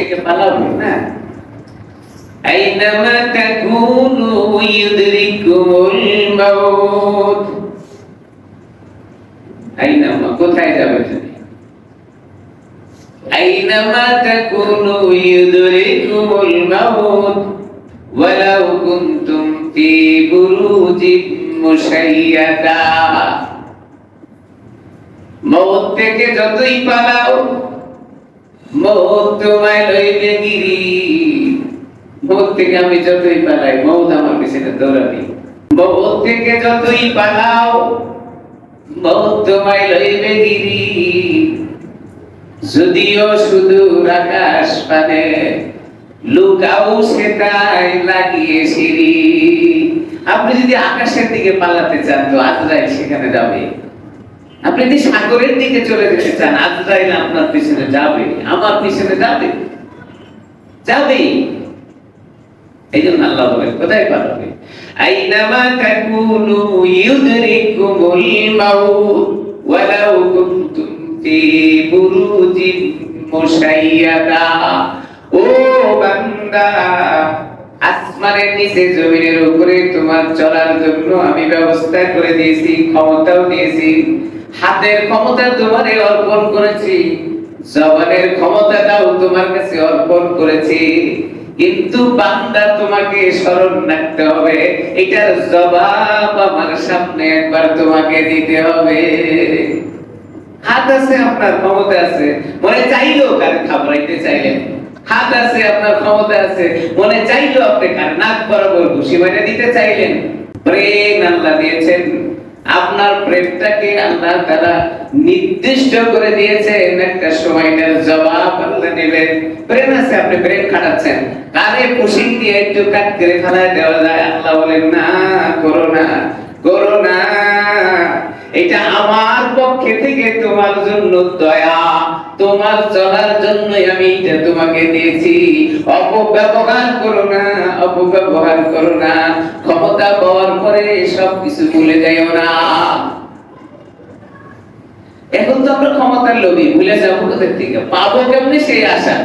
থেকে পালাবো না। আইনামা তাকুনু ইউদরিকুমুল মাউত। আইনামা, কোথায় যাবে তুমি? আইনামা তাকুনু ইউদরিকুমুল মাউত ওয়ালাউ কুনতুম ফি বুরুজিন মুশাইয়াদা। মওত থেকে যতই পালাও, মওত তোমায় লইবে গিরি। মওত থেকে আমি যতই পালাই, মওত আমার পিছনে দৌড়াবে। মওত থেকে যতই পালাও, মওত তোমায় লইবে গিরি। যদিও সুদূর আকাশ পানে, লুকাও সেটাই লাগিয়ে সিঁড়ি। আপনি যদি আকাশের দিকে পালাতে চান তো আজরাইল সেখানে যাবে। আপনি যদি সাগরের দিকে চলে যেতে চান, আজরাইল আপনার পিছনে যাবে, আমার পিছনে যাবে, যাবে। এই জন্য আল্লাহ বলেন, কোথায় পালাবে? আইনামা তাকুনু ইউদরিকুমুল মাউত ওয়ালাউ কুনতুম ফি বুরুজিন মুশাইয়াদা। ও বান্দা, আসমানের নিচে জমিনের উপরে তোমার চলার জন্য আমি ব্যবস্থা করে দিয়েছি, ক্ষমতাও দিয়েছি। হাতের ক্ষমতা তোমারে অর্পণ করেছি, জবানের ক্ষমতাটাও তোমার কাছে অর্পণ করেছি। কিন্তু বান্দা, তোমাকে স্মরণ রাখতে হবে, এটার জবাব আমার সামনে একবার তোমাকে দিতে হবে। হাত আছে, আপনার ক্ষমতা আছে, মনে চাইলেও কারে খাবড়াইতে চাইলেন। হাত আছে, আপনার ক্ষমতা আছে, মনে চাইলেও আপনি কার নাক বরাবর ঘুষি মেরে দিতে চাইলেন। প্রেম আল্লাহ দিয়েছেন, আপনার প্রেমটাকে আল্লাহ তাআলা নির্দিষ্ট করে দিয়েছেন, একটা সময়টার জবাব আল্লাহ নেবেন। প্রেম আছে, আপনি প্রেম খাটাচ্ছেন, কারে পুশিং দিয়ে একটু কাট করে ফেলায় দেওয়া যায়? আল্লাহ বলেন না, করো না, করো না। এটা আমার পক্ষে থেকে তোমার জন্য দয়া, তোমার চলার জন্য আমি এটা তোমাকে দিয়েছি। অপব্যবহার করো না, অপব্যবহার করো না। ক্ষমতা পাওয়ার পরে সবকিছু ভুলে যাইও না। এখন তো আমরা ক্ষমতার লোভী, ভুলে যাবো কোথা থেকে? পাবো কেমনে সেই আশা।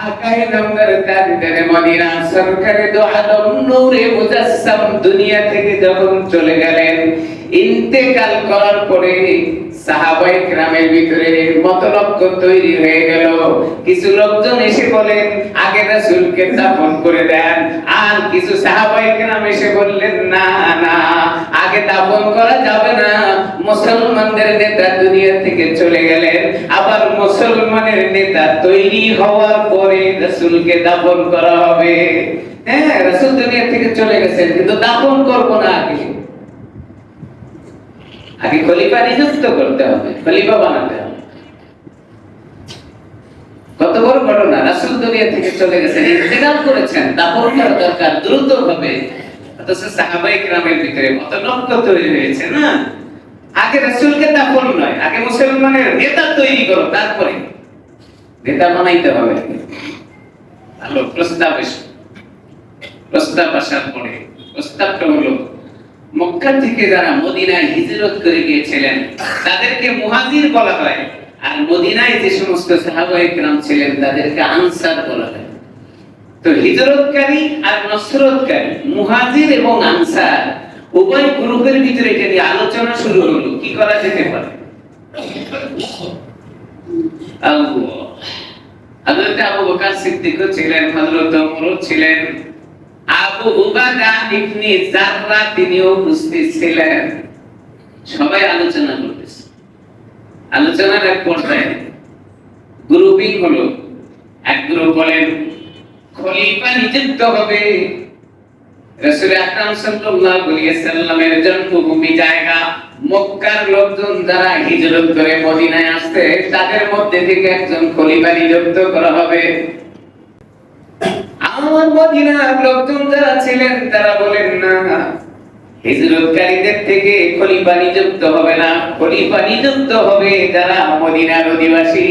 আকায়ে নামদার তাজদারে মদিনা সরকারে দো আলম নূরে মুজাসসাম দুনিয়া থেকে যখন চলে গেলেন, ইন্তেকাল করার পরে সাহাবায়ে কেরামের ভিতরে মতলক্ষ তৈরি হয়ে গেল। কিছু লোকজন এসে বলেন, আগে রাসূলকে দাফন করে দেন। আর কিছু সাহাবায়ে কেরাম এসে বললেন, না না, আগে দাফন করা যাবে না, মুসলমানদের নেতা দুনিয়া থেকে চলে গেলেন, আবার মুসলমানের নেতা তৈরি হওয়ার পরে রাসূলকে দাফন করা হবে। হ্যাঁ, রাসূল দুনিয়া থেকে চলে গেছেন, কিন্তু দাফন করব না, আগে খলিফা নিযুক্ত করতে হবে, খলিফা বানাতে হবে। কত বড় ঘটনা! রাসূল দুনিয়া থেকে চলে গেছেন, ইন্তেকাল করেছেন, দাফন করা দরকার দ্রুত হবে। অথচ সাহাবায়ে কেরামের ভিতরে মতলক্ষ তৈরি হয়েছে না, আগে রাসূলকে দাফন নয়, আগে মুসলমানের নেতা তৈরি করো, তারপরে নেতা বানাইতে হবে। ভালো প্রস্তাব এসে, প্রস্তাব আসার পরে প্রস্তাবটা হলো, মক্কা থেকে যারা মদিনায় হিজরত করে গিয়েছিলেন তাদেরকে মুহাজির বলা হয়, আর মদিনায় যে সমস্ত সাহাবায়ে কেরাম ছিলেন তাদেরকে আনসার বলা হয়। তো হিজরতকারী আর নসরতকারী, মুহাজির এবং আনসার উভয় গ্রুপের ভিতরে এটা নিয়ে আলোচনা শুরু হলো, কি করা যেতে পারে। হযরত আবু বকর সিদ্দিক ছিলেন, হযরত ওমর ছিলেন, আবু উবাদা ইবনে জাররা তিনিও উপস্থিত ছিলেন। সবাই আলোচনা করতেছে। আলোচনার এক পর্যায়ে গ্রুপিং হলো। এক গ্রুপ বলেন খলিফা নিযুক্ত হবে রাসূল আকরাম সাল্লাল্লাহু আলাইহি ওয়াসাল্লামের জন্মভূমি জায়গা মক্কার লোকজন যারা হিজরত করে মদিনায় আসছে তাদের মধ্যে থেকে একজন খলিফা নিযুক্ত করা হবে। আমার মদিনার লোকজন যারা ছিলেন তারা বলেন, না, হিজরতকারীদের থেকে খলিফা নিযুক্ত হবে না, খলিফা নিযুক্ত হবে যারা মদিনার অধিবাসী,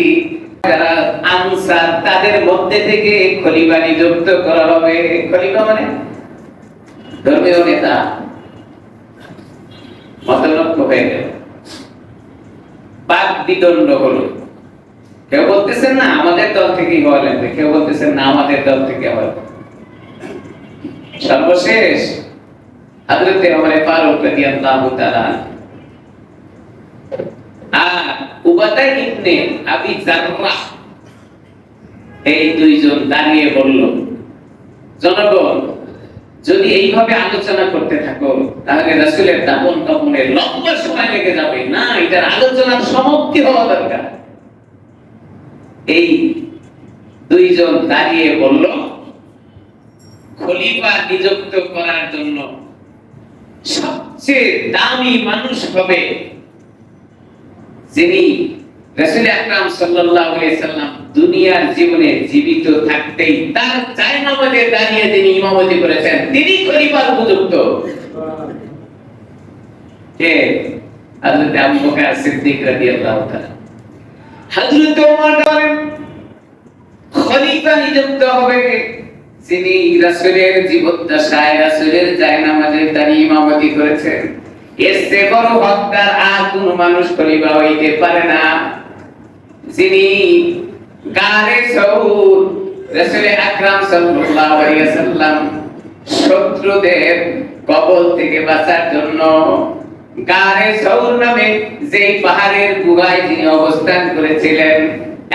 যারা আনসার, তাদের মধ্যে থেকে খলিফা নিযুক্ত করা হবে। খলিফা মানে ধর্মীয় নেতা। মতলক্ষ হয়ে গেল, বাক বিদণ্ড হলো। কেউ বলতেছেন না আমাদের দল থেকেই হওয়া লাগবে, কেউ বলতেছেন না আমাদের দল থেকে হওয়া লাগবে। সর্বশেষ হযরত ওমর ফারুক রাদিয়াল্লাহু তাআলা আর উবাদা ইবনে আবি জাররাহ, এই দুইজন দাঁড়িয়ে বলল, জনগণ যদি এইভাবে আলোচনা করতে থাকো তাহলে রাসূলের দাফন কাফনের লম্বা সময় লেগে যাবে, না এটার আলোচনার সমাপ্তি হওয়া দরকার। এই দুইজন দাঁড়িয়ে বলল, খলিফা নিযুক্ত করার জন্য সবচেয়ে দামি মানুষ হবে যিনি রাসূল আকরাম সাল্লাল্লাহু আলাইহি সাল্লাম দুনিয়ার জীবনে জীবিত থাকতেই তার জায়নামাজে দাঁড়িয়ে যিনি ইমামতি করেছেন তিনি খলিফার উপযুক্ত। কে? হযরত আবু বকর সিদ্দিক রাদিয়াল্লাহু তাআলা। হযরত ওমর বলেন, খলিফা নিযুক্ত হবে যিনি রাসূলের জীবদ্দশায় রাসূলের জায়নামাজে দাঁড়িয়ে ইমামতি করেছেন। এর চেয়ে বড় হকদার আর কোন মানুষ খলিফা হইতে পারে না। যিনি গারে সৌর রাসূল আকরাম সাল্লাল্লাহু আলাইহি ওয়াসাল্লাম শত্রুদের কবল থেকে বাঁচার জন্য গারে সৌর নামে যে পাহাড়ের গুহায় যিনি অবস্থান করেছিলেন,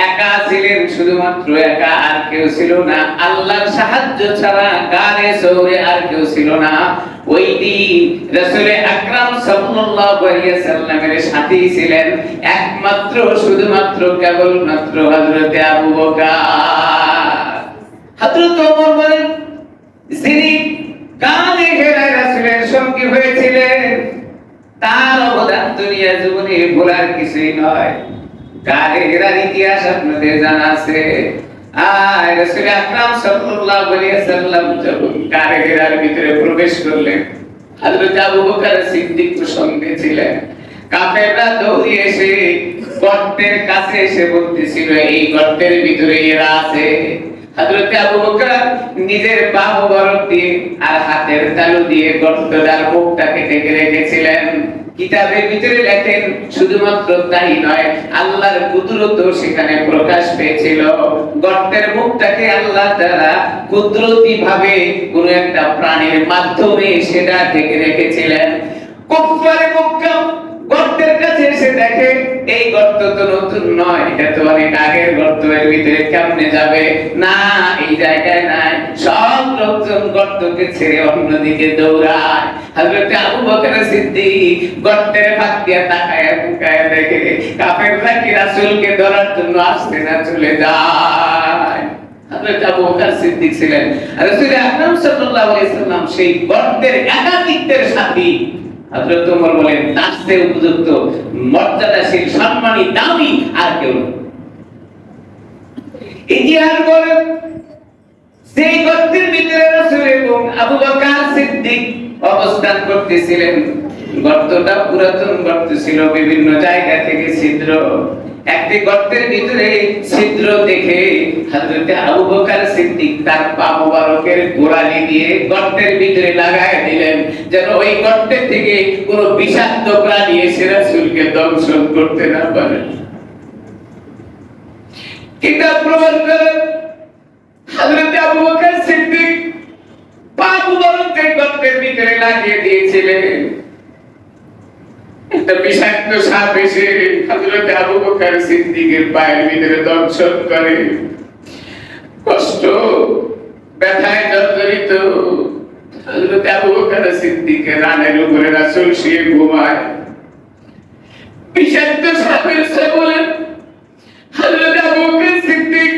একা ছিলেন, শুধুমাত্র একা, আর কেউ ছিল না। আল্লাহর সাহায্য ছাড়া গারে সৌরে আর কেউ ছিল না। ওই দিন রাসূল আকরাম সাল্লাল্লাহু আলাইহি ওয়াসাল্লামের সাথী ছিলেন একমাত্র, শুধুমাত্র, কেবলমাত্র হযরত আবু বকর। হযরত ওমর বলেন, যিনি গানে ঘেরায় রাসূলের সঙ্গী হয়েছিলেন তার অবদান দুনিয়া জীবনে ভোলার কিছুই নয়। গানে ঘেরার ইতিহাস আপনাদের জানা আছে। আর রাসূল আকরাম সাল্লাল্লাহু আলাইহি ওয়াসাল্লাম যখন গানে ঘেরার ভিতরে প্রবেশ করলেন, হযরত আবু বকর সিদ্দিক সঙ্গে ছিলেন। কাফেররা দৌড়ে এসে গর্তের কাছে এসে বলতেছিল, এই গর্তের ভিতরে এরা আছে। হযরত আবু বকর নিজের পা মোবারক দিয়ে আর হাতের তালু দিয়ে গর্তটার মুখটাকে ঢেকে রেখেছিলেন। কিতাবের ভিতরে লেখেন, শুধুমাত্র তাই নয়, আল্লাহর কুদরত সেখানে প্রকাশ পেয়েছিল। গর্তের মুখটাকে আল্লাহ তাআলা কুদরতি ভাবে কোন একটা প্রাণীর মাধ্যমে সেটা ঢেকে রেখেছিলেন। কুফারে মক্কা গর্তের কাছে এসে দেখে এই গর্ত তো নতুন নয়, এটা তো অনেক আগের গর্ত, এর ভিতরে কেমনে যাবে? না, এই জায়গায় নাই। সব লোকজন গর্তকে ছেড়ে অন্যদিকে দৌড়ায়। হযরত আবু বকর সিদ্দিক গর্তের ফাঁক দিয়ে তাকায় তাকায় দেখে কাফেররা কি রাসূলকে ধরার জন্য আসছে না চলে যায়। হযরত আবু বকর সিদ্দিক ছিলেন রাসূল আকরাম সাল্লাল্লাহু আলাইহি সাল্লাম সেই গর্তের একাকিত্বের সাথী। হযরত ওমর বলেন, তার চেয়ে উপযুক্ত, মর্যাদাশীল, সম্মানী, দামি আর কেউ নেই। ইতিহাস বলে সেই গর্তের ভিতরে রাসূল এবং আবু বকর সিদ্দিক অবস্থান করতেছিলেন। গর্তটা পুরাতন গর্ত ছিল, বিভিন্ন জায়গা থেকে ছিদ্র। একটি গর্তের ভিতরে ছিদ্র দেখে হযরত আবু বকর সিদ্দিক তার পা মোবারকের গোড়ালি দিয়ে গর্তের ভিতরে লাগায় দিলেন, যেন ওই গর্তের থেকে কোনো বিষাক্ত প্রাণী এসে রাসূলকে দংশন করতে না পারে। কিতাব প্রমাণ করে হযরত আবু বকর সিদ্দিক পা মোবারকের গর্তের ভিতরে লাগিয়ে দিয়েছিলেন। একটা বিষাক্ত সাপ এসে হযরত আবু বকর সিদ্দিকের পায়ের ভিতরে দংশন করে। কষ্ট, ব্যথায় জর্জরিত হযরত আবু বকর সিদ্দিকের রানের উপরে রাসূল শুয়ে ঘুমায়। বিষাক্ত সাপের ছোবলে হযরত আবু বকর সিদ্দিক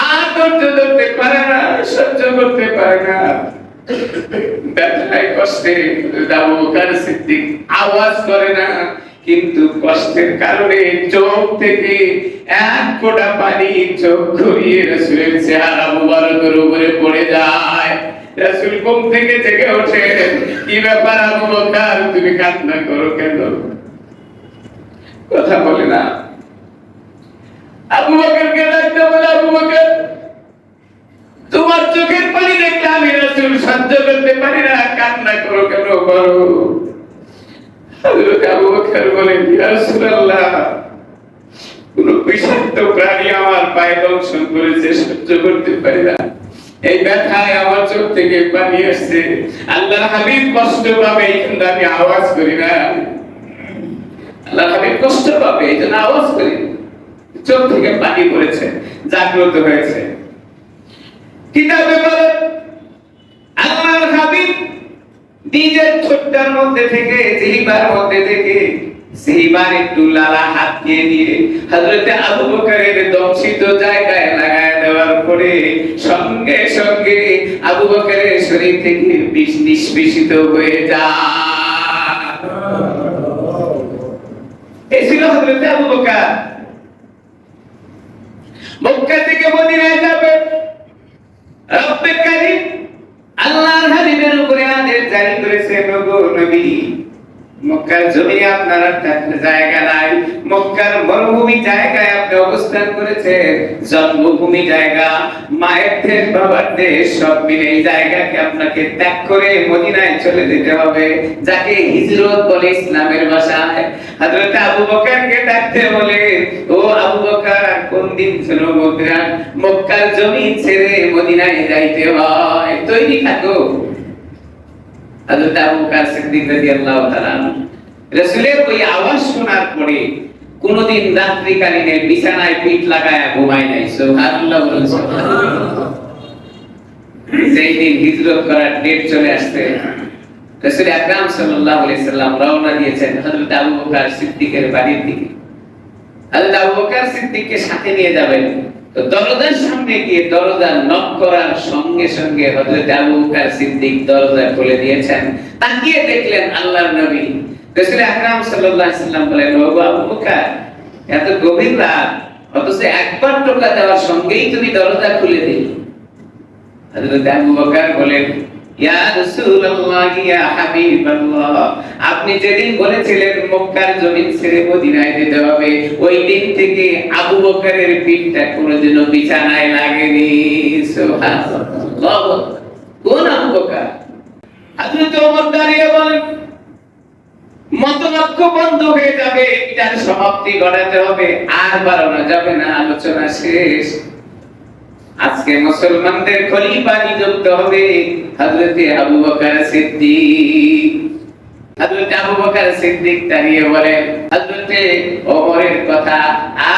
আর ধৈর্য ধরতে পারে না, সহ্য করতে পারে না। ব্যথায় কষ্টে আবু বকর সিদ্দিক আওয়াজ করে না, কিন্তু কষ্টের কারণে চোখ থেকে এক ফোঁটা পানি চোখ ঘুরিয়ে রাসূলের চেহারা মুবারকের উপরে পড়ে যায়। রাসূল ঘুম থেকে জেগে ওঠে, কি ব্যাপার আবু বকর, তুমি কান্না করো কেন? কথা বলে না। আবু বকরকে ডাকতে বলে, আবু বকর, তোমার চোখের পানি দেখলে আমি রাসূল সহ্য করতে পারি না, কান্না করো কেন করো? হযরত আবু বকর বলেন, ইয়া রাসূলুল্লাহ, কোন বিষাক্ত প্রাণী আমার পায়ে দংশন করেছে, সহ্য করতে পারি না। এই ব্যথায় আমার চোখ থেকে পানি আসছে। আল্লাহর হাবিব কষ্ট পাবে, কিন্তু আমি আওয়াজ করি না। আল্লাহর হাবিব কষ্ট পাবে, এই জন্য আওয়াজ করি। চোখ থেকে পানি পড়েছে, জাগ্রত হয়েছে। কিতাবে বলে আল্লাহর হাবিব নিজের ঠোঁটটার মধ্যে থেকে, জিহ্বার মধ্যে থেকে জিহ্বার একটু লালা হাত দিয়ে হযরত আবু বকরের দংশিত জায়গায় লাগায় দেওয়ার পরে সঙ্গে সঙ্গে আবু বকরের শরীর থেকে বিষ নিষ্পেষিত হয়ে যায়। এই ছিল হযরত আবু বকর। মক্কা থেকে মদিনায় যাবে, রব্বে কারীম আল্লাহর হাবিবের উপরে আদেশ জারি করেছে, ওগো নবী, মক্কার জমিনে আপনার থাকতে জায়গা নাই। মক্কার মরুভূমি জায়গায় আপনি অবস্থান করেছেন, জন্মভূমি জায়গা, মায়ের দেশ, বাবার দেশ, সব মিলে এই জায়গাকে আপনাকে ত্যাগ করে মদিনায় চলে যেতে হবে, যাকে হিজরত বলে ইসলামের ভাষায়। হযরত আবু বকরকে ডাকতে বলে, ও আবু বকর, কোন দিন ছিল মক্কার জমিন ছেড়ে মদিনায় যাইতে হয়, তৈরি থাকো। হযরত আবু বকর সিদ্দিক রাদিয়াল্লাহু তাআলা রাসূলের ওই আওয়াজ শোনার পরে কোনদিন রাত্রিকালীন বিছানায় পিঠ লাগায়া ঘুমায় নাই। সুবহানাল্লাহ বলুন। সেই দিন হিজরত করার ডেট চলে আসছে, রাসূল আকরাম সাল্লাল্লাহু আলাইহি সাল্লাম রওনা দিয়েছেন হযরত আবু বকর সিদ্দিকের বাড়ির দিকে। হযরত আবু বকর সিদ্দিককে সাথে নিয়ে যাবেন। তো দরজার সামনে গিয়ে দরজা নক করার সঙ্গে সঙ্গে হযরত আবু বকর সিদ্দিক দরজা খুলে দিয়েছেন। তাকিয়ে দেখলেন আল্লাহর নবী। রাসূল আকরাম সাল্লাল্লাহু আলাইহি সাল্লাম বলেন, ও আবু বকর, এত গভীর রাত, অথচ একবার টোকা দেওয়ার সঙ্গেই তুমি দরজা খুলে দিলে। হযরত আবু বকর বলেন, ইয়া রাসূলুল্লাহ, ইয়া হাবিবাল্লাহ, আপনি যেদিন বলেছিলেন মক্কার জমিন ছেড়ে মদিনায় যেতে হবে, ওই দিন থেকে আবু বকরের পিঠটা কোনোদিনও বিছানায় লাগেনি। সুবহানাল্লাহ। কোন আবু বকর? হযরত ওমর দাঁড়িয়ে বলেন, মতলক্ষ বন্ধ হয়ে যাবে, এটার সমাপ্তি ঘটাতে হবে, আর বাড়ানো যাবে না, আলোচনা শেষ। আজকে মুসলমানদের খলিফা নিযুক্ত হবে হযরত আবু বকর সিদ্দিক। হযরত আবু বকর সিদ্দিক দাঁড়িয়ে বলেন হযরত ওমরের কথা,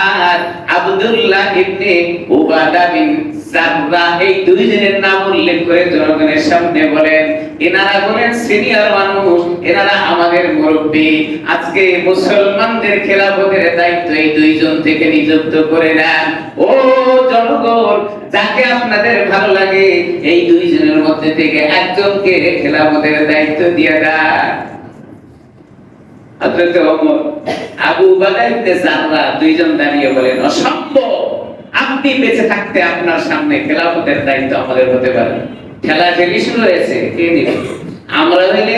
আর আব্দুল্লাহ ইবনে উবাদা বিন সাররা, এই দুইজনের নাম উল্লেখ করে জনগণের সামনে বলেন, এনারা বলেন সিনিয়র মানুষ, এনারা আমাদের মুরব্বি, আজকে মুসলমানদের খেলাফতের দায়িত্ব এই দুইজন থেকে নিযুক্ত করে দেন। ও জনগণ, যাকে আপনাদের ভালো লাগে এই দুইজনের মধ্যে থেকে একজনকে খেলাফতের দায়িত্ব দিয়ে দেন। হযরত ওমর, আবু উবাদা ইবনে সাররা দুইজন দাঁড়িয়ে বলেন, অসম্ভব, আপনি বেঁচে থাকতে আপনার সামনে খেলাফতের দায়িত্ব আমাদের হতে পারে। ঠেলাঠেলি শুরু হয়েছে, কে নিবে? আমরা হইলে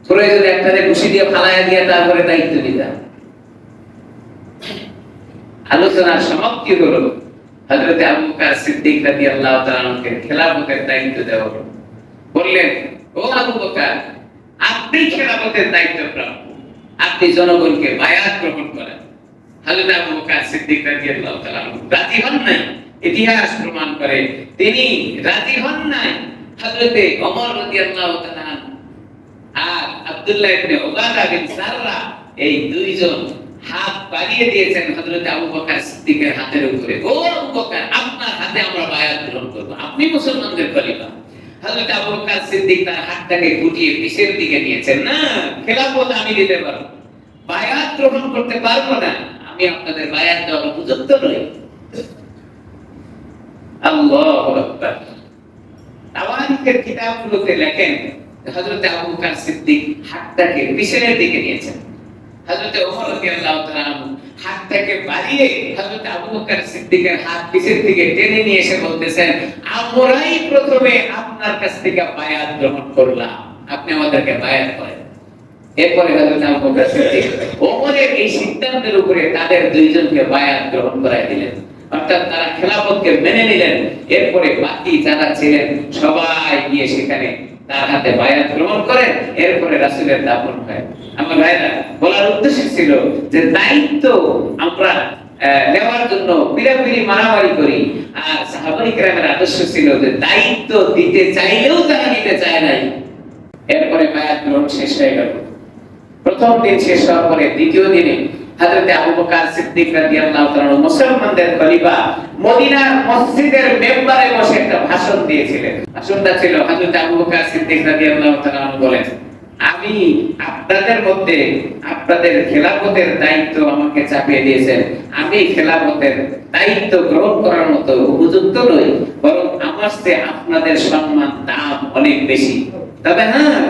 প্রয়োজনে একটারে ঘুষি দিয়ে ফালাইয়া দিয়ে তারপরে দায়িত্ব নিতাম। আলোচনার সমাপ্তি হলো, হযরত আবু বকর সিদ্দিক রাদিয়াল্লাহু তাআলা আনহুকে খেলাফতের দায়িত্ব দেওয়া হলো। বললেন, ও আবু বকর, আপনি খেলাফতের দায়িত্বপ্রাপ্ত, আপনি জনগণকে বায়াত গ্রহণ করেন। হযরত আবু বকর সিদ্দিক রাদিয়াল্লাহু তাআলা আনহু রাজি হন নাই। ইতিহাস প্রমাণ করে তিনি রাজি হন নাই। হযরত ওমর রাদিয়াল্লাহু তাআলা আর আব্দুল্লাহ ইবনে উবাদা বিন সাররা, এই দুইজন হাত বাড়িয়ে দিয়েছেন হযরত আবু বকর সিদ্দিকের হাতের উপরে। ও আবু বকর, আপনার হাতে আমরা বায়াত গ্রহণ করব, আপনি মুসলমানদের খলিফা। হযরত আবু বকর সিদ্দিক তার হাতটাকে গুটিয়ে পিছের দিকে নিয়েছেন, না, খেলাফত আমি দিতে পারবো, বায়াত গ্রহণ করতে পারবো না, আমি আপনাদের বায়াত দেওয়ার উপযুক্ত নই। আল্লাহু আকবার। তাওয়ারিখের কিতাবগুলোতে লেখেন হযরত আবু বকর সিদ্দিক হাতটাকে পিছনের দিকে নিয়েছেন। হযরত ওমর রাদিয়াল্লাহু তাআলা হাতটাকে বাড়িয়ে হযরত আবু বকর সিদ্দিকের হাত পিছের দিকে টেনে নিয়ে এসে বলতেছেন, আমরাই প্রথমে আপনার কাছ থেকে বায়াত গ্রহণ করলাম, আপনি আমাদেরকে বায়াত করেন। এরপরে হযরত আবু বকর সিদ্দিক ওমরের এই সিদ্ধান্তের উপরে তাদের দুইজনকে বায়াত গ্রহণ করায় দিলেন, অর্থাৎ তারা খেলাফতকে মেনে নিলেন। এরপরে বাকি যারা ছিলেন সবাই গিয়ে সেখানে তার হাতে বায়াত গ্রহণ করেন, এরপরে রাসূলের দাফন হয়। আমার ভাইরা, বলার উদ্দেশ্য ছিল যে দায়িত্ব আমরা নেওয়ার জন্য পিড়াপিড়ি মারামারি করি, আর সাহাবায়ে কেরামের আদর্শ ছিল যে দায়িত্ব দিতে চাইলেও তারা নিতে চায় নাই। এরপরে বায়াত গ্রহণ শেষ হয়ে গেল। প্রথম দিন শেষ হওয়ার পরে দ্বিতীয় দিনে হযরত আবু বকর সিদ্দিক রাদিয়াল্লাহু তাআলা মুসলমানদের খলিফা মদিনার মসজিদের মেম্বারে বসে একটা ভাষণ দিয়েছিলেন। ভাষণটা ছিল হযরত আবু বকর সিদ্দিক রাদিয়াল্লাহু তাআলা বলেন, আমি আপনাদের মধ্যে আপনাদের খেলাফতের দায়িত্ব আমাকে চাপিয়ে দিয়েছেন, আমি খেলাফতের দায়িত্ব গ্রহণ করার মতো উপযুক্ত নই, বরং আমার চেয়ে আপনাদের সম্মান দাম অনেক বেশি। তবে হ্যাঁ,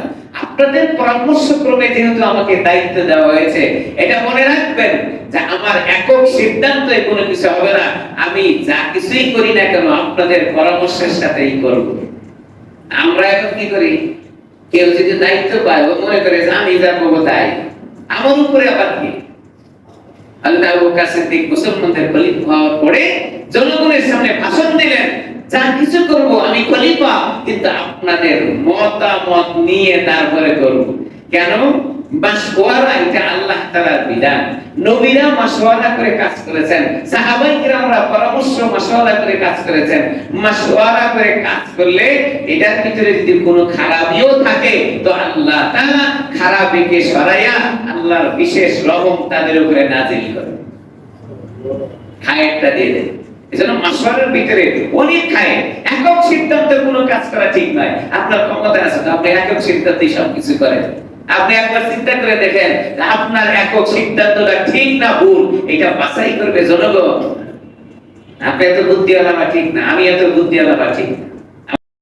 আপনাদের পরামর্শক্রমে যেহেতু আমাকে দায়িত্ব দেওয়া হয়েছে, এটা মনে রাখবেন যে আমার একক সিদ্ধান্তে কোনো কিছু হবে না, আমি যা কিছুই করি না কেন আপনাদের পরামর্শের সাথেই করব। আমরা এখন কি করি, কেউ যদি দায়িত্ব পায় ও মনে করে যে আমি যা করবো তাই, আমার উপরে আবার কি। হযরত আবু বকর সিদ্দিক মুসলমানদের খলিফা হওয়ার পরে জনগণের সামনে ভাষণ দিলেন, যা কিছু করব আমি খলিফা, কিন্তু আপনাদের মতামত নিয়ে তারপরে করব। কেন? মাশওয়ারা এটা আল্লাহ তাআলার বিধান। নবীরা মাশওয়ারা করে কাজ করেছেন, সাহাবায়ে কিরামরা পরামর্শ মাশওয়ারা করে কাজ করেছেন। মাশওয়ারা করে কাজ করলে এটার ভিতরে যদি কোনো খারাপিও থাকে তো আল্লাহ তাআলা খারাপিকে সরাইয়া আল্লাহর বিশেষ রহম তাদের উপরে নাযিল করেন, খায়েরটা দিয়ে দেন। এজন্য মাশওয়ারার ভিতরে অনেক খায়। একক সিদ্ধান্তে কোনো কাজ করা ঠিক নয়। আপনার ক্ষমতা আছে তো আপনি একক সিদ্ধান্তে সবকিছু করেন। আপনি একবার চিন্তা করে দেখেন আপনার একক সিদ্ধান্তটা ঠিক না ভুল, এটা বাছাই করবে জনগণ। আপনি এত বুদ্ধিওয়ালা বা ঠিক না, আমি এত বুদ্ধিওয়ালা বা ঠিক না।